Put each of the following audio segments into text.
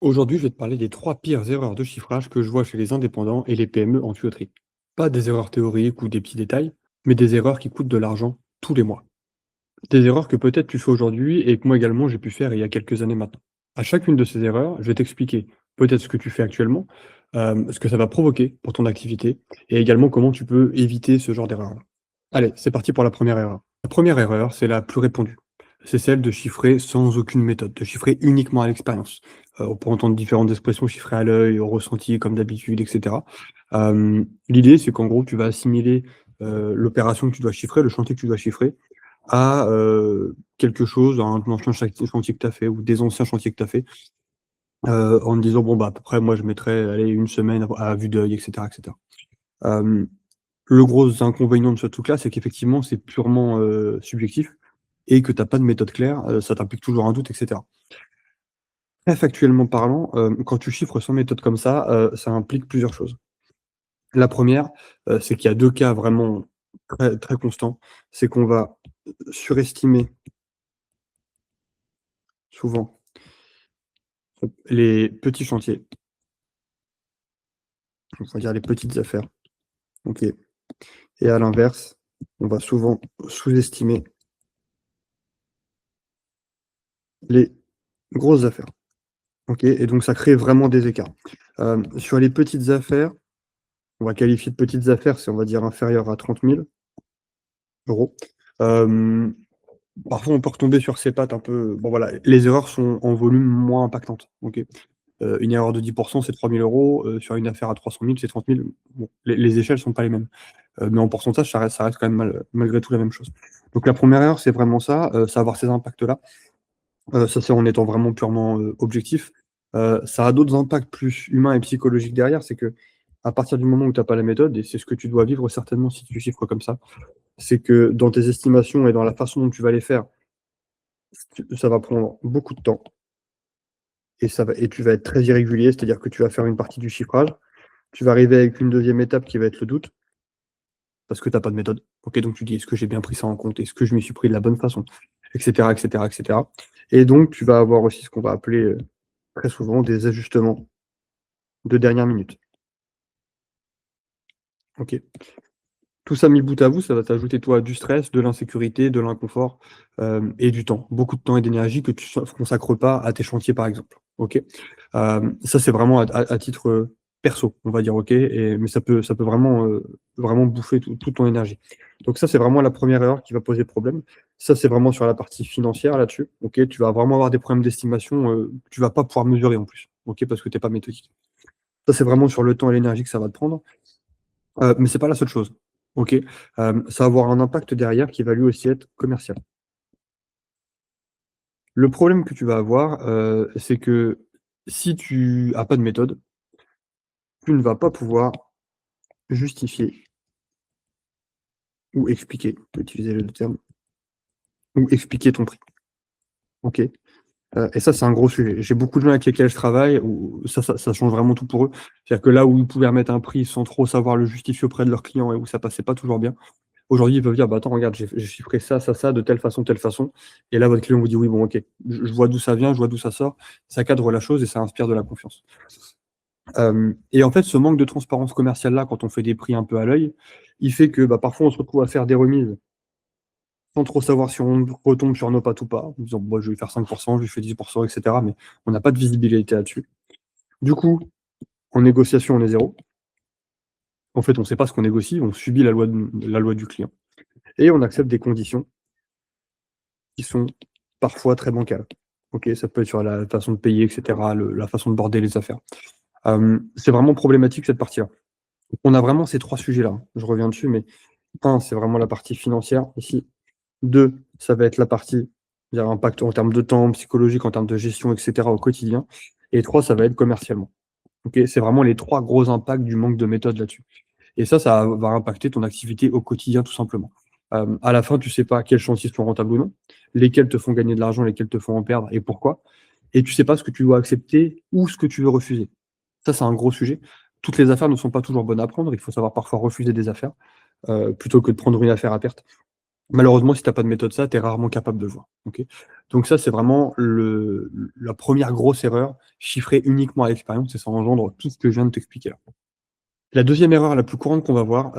Aujourd'hui, je vais te parler des 3 pires erreurs de chiffrage que je vois chez les indépendants et les PME en tuyauterie. Pas des erreurs théoriques ou des petits détails, mais des erreurs qui coûtent de l'argent tous les mois. Des erreurs que peut-être tu fais aujourd'hui et que moi également j'ai pu faire il y a quelques années maintenant. À chacune de ces erreurs, je vais t'expliquer peut-être ce que tu fais actuellement, ce que ça va provoquer pour ton activité et également comment tu peux éviter ce genre d'erreur. Allez, c'est parti pour la première erreur. La première erreur, c'est la plus répandue. C'est celle de chiffrer sans aucune méthode, de chiffrer uniquement à l'expérience. On peut entendre différentes expressions chiffrées à l'œil, au ressenti comme d'habitude, et cetera. L'idée, c'est qu'en gros, tu vas assimiler, l'opération que tu dois chiffrer, le chantier que tu dois chiffrer à, quelque chose, à un ancien chantier que tu as fait ou des anciens chantiers que tu as fait, en te disant: «Bon, bah, à peu près, moi, je mettrais, allez, une semaine à vue d'œil», et cetera, et cetera. Hem le gros inconvénient de ce truc-là, c'est qu'effectivement, c'est purement, subjectif et que tu as pas de méthode claire, ça t'implique toujours un doute et cetera. Très factuellement parlant, quand tu chiffres sans méthode comme ça implique plusieurs choses. La première re c'est qu'il y a 2 cas vraiment très très constants. C'est qu'on va surestimer souvent les petits chantiers, on va dire les petites affaires, OK? Et à l'inverse, on va souvent sous-estimer les grosses affaires. OK, et donc ça crée vraiment des écarts. Sur les petites affaires, on va qualifier de petites affaires, c'est on va dire inférieur à 30 000 €. Hem, Parfois on peut retomber sur ses pattes un peu, bon voilà, les erreurs sont en volume moins impactantes, OK? Une erreur de 10 c'est 3 000 €, sur une affaire à 300 000 c'est 30 000. Bon, les échelles sont pas les mêmes. Mais en pourcentage ça reste quand même malgré tout la même chose. Donc la première erreur, c'est vraiment ça, avoir ces impacts-là. Ça, c'est en étant vraiment purement, objectif. Ça a d'autres impacts plus humains et psychologiques derrière, c'est qu'à partir du moment où tu as pas la méthode, et c'est ce que tu dois vivre certainement si tu chiffres comme c'est que dans tes estimations et dans la façon dont tu vas les faire, ça va prendre beaucoup de temps et tu vas être très irrégulier. C'est-à-dire que tu vas faire une partie du chiffrage, tu vas arriver avec une deuxième étape qui va être le doute, parce que tu as pas de méthode. OK, donc tu dis: «Est-ce que j'ai bien pris ça en compte? Est-ce que je m'y suis pris de la bonne façon?» et cetera, et cetera, et cetera. Et donc tu vas avoir aussi ce qu'on va appeler, très souvent des ajustements de dernière minute. OK. Tout ça mis bout à bout, ça va t'ajouter toi du stress, de l'insécurité, de l'inconfort, et du temps. Beaucoup de temps et d'énergie que tu consacres pas à tes chantiers, par exemple. OK? Ça, c'est vraiment à titre, perso, on va dire, OK? Mais ça peut vraiment, vraiment bouffer toute ton énergie. Donc ça, c'est vraiment la première erreur qui va poser problème. Ça, c'est vraiment sur la partie financière là-dessus, OK? Tu vas vraiment avoir des problèmes d'estimation, que tu vas pas pouvoir mesurer en plus, OK? Parce que tu es pas méthodique. Ça, c'est vraiment sur le temps et l'énergie que ça va te prendre. Mais c'est pas la seule chose, OK? Ça va avoir un impact derrière qui va lui aussi être commercial. Le problème que tu vas avoir, c'est que si tu as pas de méthode, tu ne vas pas pouvoir justifier ou expliquer, on peut utiliser les 2 termes, ou expliquer ton prix, OK? Et ça, c'est un gros sujet. J'ai beaucoup de gens avec lesquels je travaille où ça change vraiment tout pour eux. C'est-à-dire que là où ils pouvaient remettre un prix sans trop savoir le justifier auprès de leurs clients et où ça passait pas toujours bien, aujourd'hui, ils peuvent dire: «Bah, attends, regarde, j'ai chiffré ça, de telle façon» et là, votre client vous dit: «Oui, bon, OK, je vois d'où ça vient, je vois d'où ça sort». Ça cadre la chose et ça inspire de la confiance. Et en fait, ce manque de transparence commerciale-là, quand on fait des prix un peu à l'œil, il fait que, bah, parfois, on se retrouve à faire des remises sans trop savoir si on retombe sur nos pattes ou pas, en disant: «Bah, je vais lui faire 5 je lui fais 10 et cetera», mais on n'a pas de visibilité là-dessus. Du coup, en négociation, on est zéro. En fait, on ne sait pas ce qu'on négocie, on subit la loi du client et on accepte des conditions qui sont parfois très bancales. OK, ça peut être sur la façon de payer et cetera, la façon de border les affaires. C'est vraiment problématique cette partie-là. On a vraiment ces 3 sujets-là, hein. Je reviens dessus, mais un, c'est vraiment la partie financière ici. 2, ça va être la partie, dire impact en termes de temps, psychologique, en termes de gestion et cetera au quotidien. Et 3, ça va être commercialement. OK? C'est vraiment les 3 gros impacts du manque de méthode là-dessus. Et ça va impacter ton activité au quotidien tout simplement. À la fin, tu sais pas quels chantiers sont rentables ou non, lesquels te font gagner de l'argent, lesquels te font en perdre et pourquoi. Et tu sais pas ce que tu dois accepter ou ce que tu veux refuser. Ça, c'est un gros sujet. Toutes les affaires ne sont pas toujours bonnes à prendre. Il faut savoir parfois refuser des affaires, plutôt que de prendre une affaire à perte. Malheureusement, si tu as pas de méthode ça, tu es rarement capable de voir, OK? Donc ça, c'est vraiment la première grosse erreur, chiffrer uniquement à l'expérience et ça engendre tout ce que je viens de t'expliquer là. La deuxième erreur la plus courante qu'on va voir,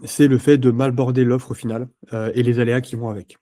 c'est le fait de mal border l'offre au final, et les aléas qui vont avec.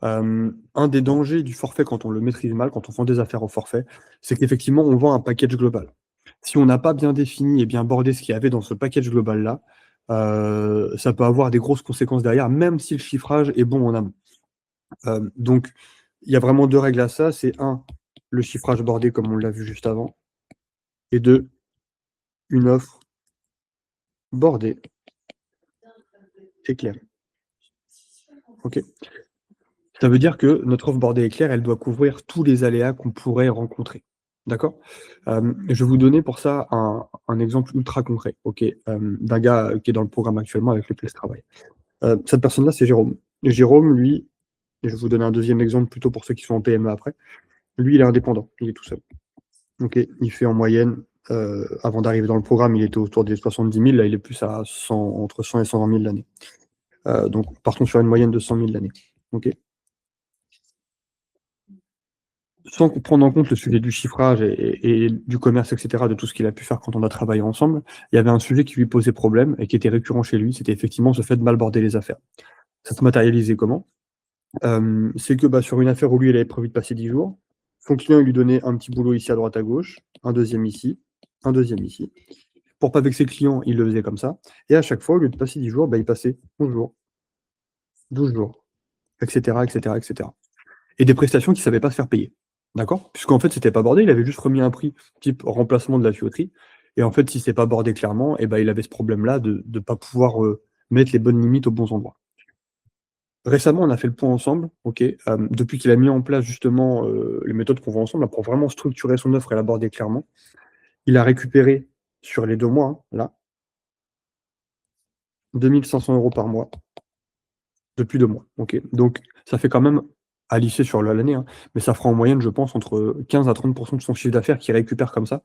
Un des dangers du forfait quand on le maîtrise mal, quand on vend des affaires au forfait, c'est qu'effectivement, on vend un package global. Si on n'a pas bien défini et bien bordé ce qu'il y avait dans ce package global-là, ça peut avoir des grosses conséquences derrière, même si le chiffrage est bon en amont. Donc il y a vraiment 2 règles à ça, c'est un, le chiffrage bordé comme on l'a vu juste avant et 2, une offre bordée et claire. OK? Ça veut dire que notre offre bordée et claire, elle doit couvrir tous les aléas qu'on pourrait rencontrer. D'accord? Je vais vous donner pour ça un exemple ultra concret, OK? D'un gars, qui est dans le programme actuellement avec lequel je travaille. Cette personne-là, c'est Jérôme. Jérôme, lui, et je vais vous donner un deuxième exemple plutôt pour ceux qui sont en PME après. Lui, il est indépendant, il est tout seul. OK? Il fait en moyenne, avant d'arriver dans le programme, il était autour des 70 000, là, il est plus à 100, entre 100 et 120 000 l'année. Donc partons sur une moyenne de 100 000 l'année. OK? Sans prendre en compte le sujet du chiffrage et du commerce, et cetera, de tout ce qu'il a pu faire quand on a travaillé ensemble, il y avait un sujet qui lui posait problème et qui était récurrent chez lui, c'était effectivement ce fait de mal border les affaires. Ça se matérialisait comment? C'est que, bah, sur une affaire où lui, il avait prévu de passer 10 jours, son client, il lui donnait un petit boulot ici à droite à gauche, un deuxième ici, un deuxième ici. Pour pas vexer le client, il le faisait comme ça et à chaque fois, au lieu de passer 10 jours, bah, il passait 11 jours, 12 jours, et cetera, et cetera, et cetera. Et des prestations qu'il savait pas se faire payer. D'accord? Puisqu'en fait, c'était pas bordé, il avait juste remis un prix type remplacement de la tuyauterie et en fait, si c'est pas bordé clairement et ben il avait ce problème-là de pas pouvoir, mettre les bonnes limites aux bons endroits. Récemment, on a fait le point ensemble, OK, depuis qu'il a mis en place justement, les méthodes qu'on voit ensemble, là, pour vraiment structurer son offre et la border clairement. Il a récupéré sur les 2 mois, hein, là, 2 500 € par mois depuis 2 mois, OK? Donc ça fait quand même à lisser sur l'année, hein, mais ça fera en moyenne, je pense, entre 15 à 30 de son chiffre d'affaires qu'il récupère comme ça,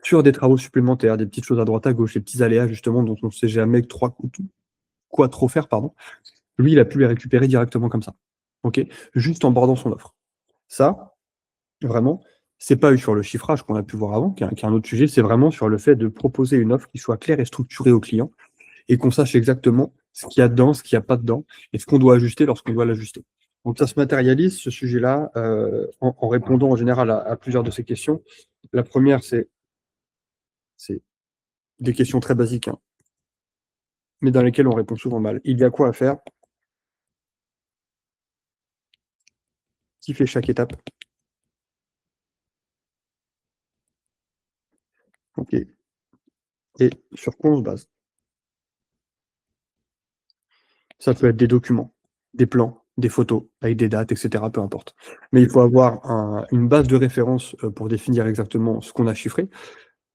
sur des travaux supplémentaires, des petites choses à droite à gauche, les petits aléas justement dont on ne sait jamais quoi trop faire, pardon. Lui, il a pu les récupérer directement comme ça, OK? Juste en bordant son offre. Ça, vraiment, c'est pas eu sur le chiffrage qu'on a pu voir avant, qui est un autre sujet, c'est vraiment sur le fait de proposer une offre qui soit claire et structurée au client et qu'on sache exactement ce qu'il y a dedans, ce qu'il y a pas dedans et ce qu'on doit ajuster lorsqu'on doit l'ajuster. Donc ça se matérialise, ce sujet-là, en répondant en général à plusieurs de ces questions. La première, c'est des questions très basiques, hein, mais dans lesquelles on répond souvent mal. Il y a quoi à faire? Qui fait chaque étape? OK, et sur quoi on se base? Ça peut être des documents, des plans, des photos avec des dates et cetera, peu importe. Mais il faut avoir une base de référence, pour définir exactement ce qu'on a chiffré,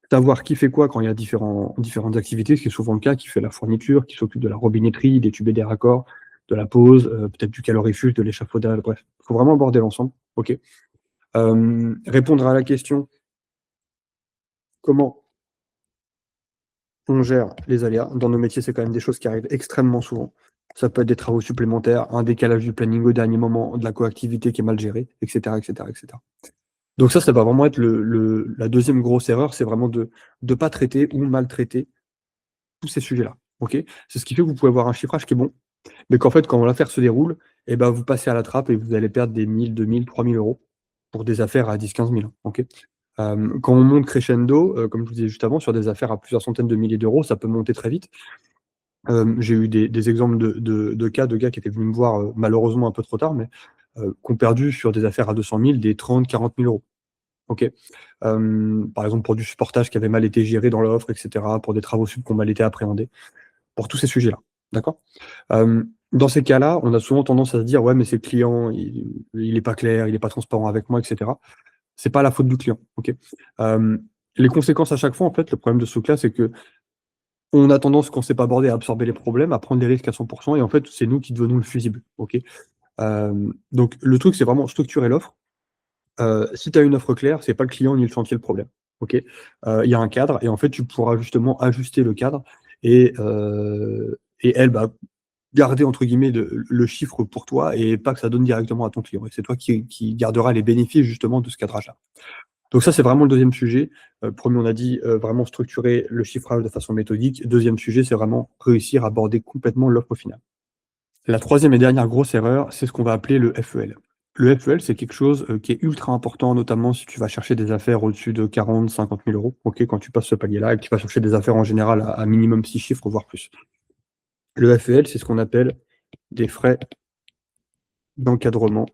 savoir qui fait quoi quand il y a différentes activités, ce qui est souvent le cas, qui fait la fourniture, qui s'occupe de la robinetterie, des tubes et des raccords, de la pose, peut-être du calorifluge, de l'échafaudage, bref. Il faut vraiment aborder l'ensemble, OK. Répondre à la question: «Comment on gère les aléas?» Dans nos métiers, c'est quand même des choses qui arrivent extrêmement souvent. Ça peut être des travaux supplémentaires, un décalage du planning au dernier moment, de la coactivité qui est mal gérée, et cetera, et cetera, et cetera. Donc ça va vraiment être la deuxième grosse erreur, c'est vraiment de pas traiter ou maltraiter tous ces sujets-là, OK? C'est ce qui fait que vous pouvez avoir un chiffrage qui est bon, mais qu'en fait, quand l'affaire se déroule et ben, vous passez à la trappe et vous allez perdre des 1 000, 2 000, 3 000 € pour des affaires à 10 000, 15 000, OK? Quand on monte crescendo, comme je vous disais juste avant, sur des affaires à plusieurs centaines de milliers d'euros, ça peut monter très vite. J'ai eu des exemples de cas de gars qui étaient venus me voir, malheureusement un peu trop tard, mais qui ont perdu sur des affaires à 200 000 des 30 000 – 40 000 €. OK? Par exemple, pour du supportage qui avait mal été géré dans l'offre et cetera, pour des travaux sub qui ont mal été appréhendés, pour tous ces sujets-là. D'accord? Dans ces cas-là, on a souvent tendance à se dire: «Ouais, mais c'est le client, il est pas clair, il est pas transparent avec moi» et cetera. C'est pas la faute du client, OK? Les conséquences à chaque fois, en fait, le problème de ce truc-là, c'est qu'on a tendance, quand c'est pas abordé, à absorber les problèmes, à prendre des risques à 100 et en fait, c'est nous qui devenons le fusible, OK? Donc le truc, c'est vraiment structurer l'offre. Si tu as une offre claire, c'est pas le client ni le chantier le problème, OK? Il y a un cadre et en fait, tu pourras justement ajuster le cadre et elle, bah, garder entre guillemets le chiffre pour toi et pas que ça donne directement à ton client et c'est toi qui garderas les bénéfices justement de ce cadrage-là. Donc ça, c'est vraiment le deuxième sujet. 1er, on a dit, vraiment structurer le chiffrage de façon méthodique. Deuxième sujet, c'est vraiment réussir à aborder complètement l'offre finale. La troisième et dernière grosse erreur, c'est ce qu'on va appeler le FEL. Le FEL, c'est quelque chose, qui est ultra important, notamment si tu vas chercher des affaires au-dessus de 40 000 €, OK, quand tu passes ce palier-là et que tu vas chercher des affaires en général à minimum 6 chiffres, voire plus. Le FEL, c'est ce qu'on appelle des frais d'encadrement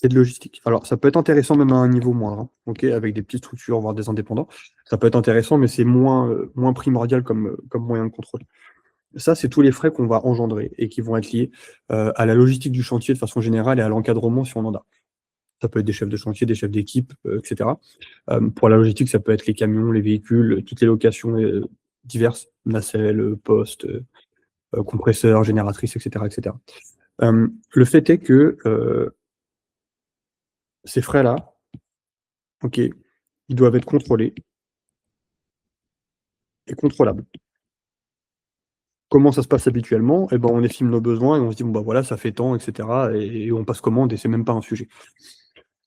et de logistique. Alors ça peut être intéressant même à un niveau moindre, hein, OK, avec des petites structures, voire des indépendants. Ça peut être intéressant, mais c'est moins primordial comme moyen de contrôle. Ça, c'est tous les frais qu'on va engendrer et qui vont être liés, à la logistique du chantier de façon générale et à l'encadrement si on en a. Ça peut être des chefs de chantier, des chefs d'équipe, et cetera. Pour la logistique, ça peut être les camions, les véhicules, toutes les locations, diverses, nacelles, postes, compresseurs, génératrices, et cetera, et cetera. Le fait est que, ces frais-là, OK, ils doivent être contrôlés et contrôlables. Comment ça se passe habituellement? Eh ben, on estime nos besoins et on se dit: «Bon, bah, voilà, ça fait tant et cetera» et on passe commande et c'est même pas un sujet.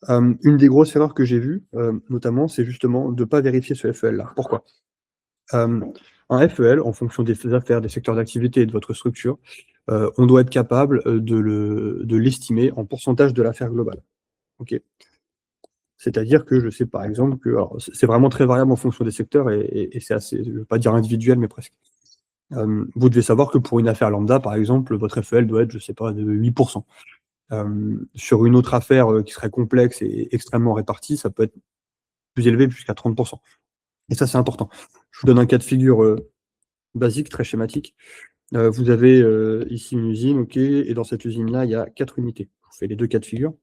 Une des grosses erreurs que j'ai vues, notamment, c'est justement de pas vérifier ce FEL-là. Pourquoi? Hem, un FEL, en fonction des affaires, des secteurs d'activité et de votre structure, on doit être capable, de l'estimer en pourcentage de l'affaire globale. OK? C'est-à-dire que je sais par exemple que alors c'est vraiment très variable en fonction des secteurs et c'est assez, je ne veux pas dire individuel, mais presque. Vous devez savoir que pour une affaire lambda, par exemple, votre FEL doit être, je sais pas, de 8. Sur une autre affaire, qui serait complexe et extrêmement répartie, ça peut être plus élevé, jusqu'à 30. Et ça, c'est important. Je vous donne un cas de figure, basique, très schématique. Vous avez, ici une usine, OK, et dans cette usine-là, il y a 4 unités. Je vous fais les 2 cas de figure,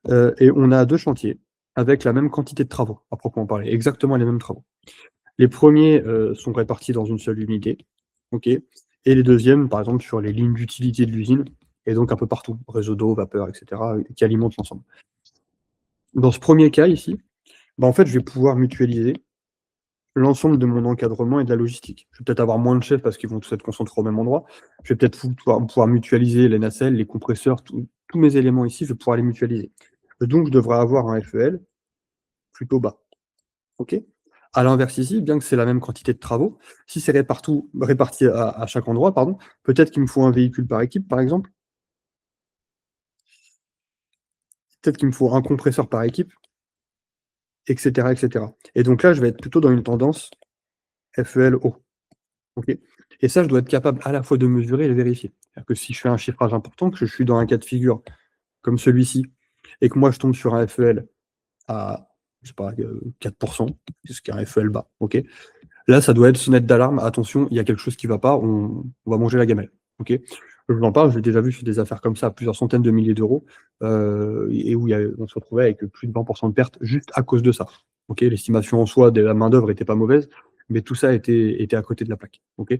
et on a 2 chantiers avec la même quantité de travaux, à proprement parler, exactement les mêmes travaux. Les premiers sont répartis dans une seule unité, OK, et les deuxièmes, par exemple, sur les lignes d'utilité de l'usine et donc un peu partout, réseau d'eau, vapeur, et cetera, qui alimentent l'ensemble. Dans ce premier cas ici, bah, en fait, je vais pouvoir mutualiser l'ensemble de mon encadrement et de la logistique. Je vais peut-être avoir moins de chefs parce qu'ils vont tous être concentrés au même endroit. Je vais peut-être pouvoir mutualiser les nacelles, les compresseurs, tous mes éléments ici, je vais pouvoir les mutualiser. Donc je devrais avoir un FEL plutôt bas. OK? À l'inverse ici, bien que c'est la même quantité de travaux, si c'est réparti à chaque endroit, pardon, peut-être qu'il me faut un véhicule par équipe, par exemple. Peut-être qu'il me faut un compresseur par équipe, et cetera, et cetera. Et donc là, je vais être plutôt dans une tendance FEL haut. OK? Et ça, je dois être capable à la fois de mesurer et de vérifier. C'est-à-dire que si je fais un chiffrage important, que je suis dans un cas de figure comme celui-ci et que moi je tombe sur un FEL à, je sais pas, 4, ce qui est un FEL bas, OK? Là, ça doit être sonnette d'alarme: «Attention, il y a quelque chose qui va pas, on va manger la gamelle». OK? Je vous en parle, j'ai déjà vu sur des affaires comme ça à plusieurs centaines de milliers d'euros, et où on se retrouvait avec plus de 20 de pertes juste à cause de ça. OK? L'estimation en soi de la main-d'œuvre était pas mauvaise, mais tout ça était à côté de la plaque. OK?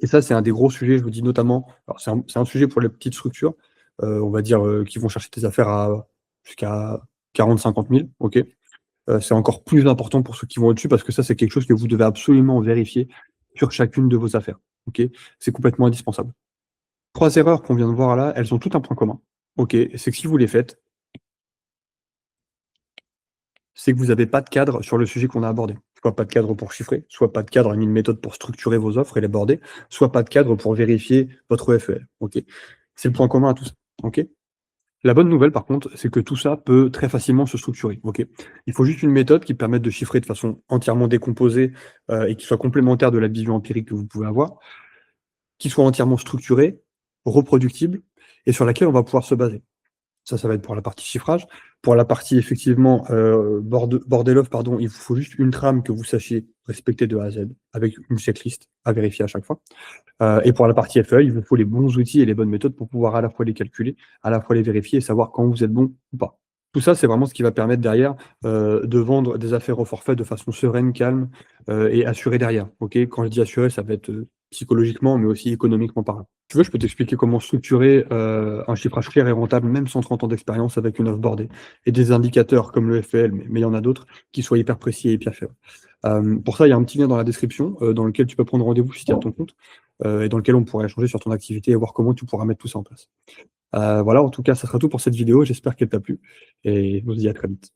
Et ça, c'est un des gros sujets, je vous dis notamment, alors c'est un sujet pour les petites structures, on va dire, qui vont chercher des affaires à jusqu'à 40 000 50 000, OK? C'est encore plus important pour ceux qui vont au-dessus parce que ça, c'est quelque chose que vous devez absolument vérifier sur chacune de vos affaires, OK? C'est complètement indispensable. 3 erreurs qu'on vient de voir là, elles ont toutes un point commun, OK? C'est que si vous les faites, c'est que vous avez pas de cadre sur le sujet qu'on a abordé. Soit pas de cadre pour chiffrer, soit pas de cadre ni de méthode pour structurer vos offres et les aborder, soit pas de cadre pour vérifier votre FEL, OK? C'est le point commun à tout ça, OK? La bonne nouvelle par contre, c'est que tout ça peut très facilement se structurer, OK? Il faut juste une méthode qui permette de chiffrer de façon entièrement décomposée, et qui soit complémentaire de la vision empirique que vous pouvez avoir, qui soit entièrement structurée, reproductible et sur laquelle on va pouvoir se baser. Ça va être pour la partie chiffrage. Pour la partie effectivement, border l'offre, pardon, il vous faut juste une trame que vous sachiez respecter de A à Z, avec une checklist à vérifier à chaque fois. Et pour la partie FEI, il vous faut les bons outils et les bonnes méthodes pour pouvoir à la fois les calculer, à la fois les vérifier et savoir quand vous êtes bon ou pas. Tout ça, c'est vraiment ce qui va permettre derrière, de vendre des affaires au forfait de façon sereine, calme, et assurée derrière, OK? Quand je dis assurée, ça va être, psychologiquement, mais aussi économiquement parlant. Tu veux, je peux t'expliquer comment structurer, un chiffrage clair et rentable, même sans 30 ans d'expérience avec une offre bordée et des indicateurs comme le FEL, mais il y en a d'autres qui soient hyper précis et hyper fiables. Pour ça, il y a un petit lien dans la description, dans lequel tu peux prendre rendez-vous si tu es à ton compte. et dans lequel on pourrait échanger sur ton activité et voir comment tu pourras mettre tout ça en place. Voilà, en tout cas, ça sera tout pour cette vidéo. J'espère qu'elle t'a plu et on se dit à très vite.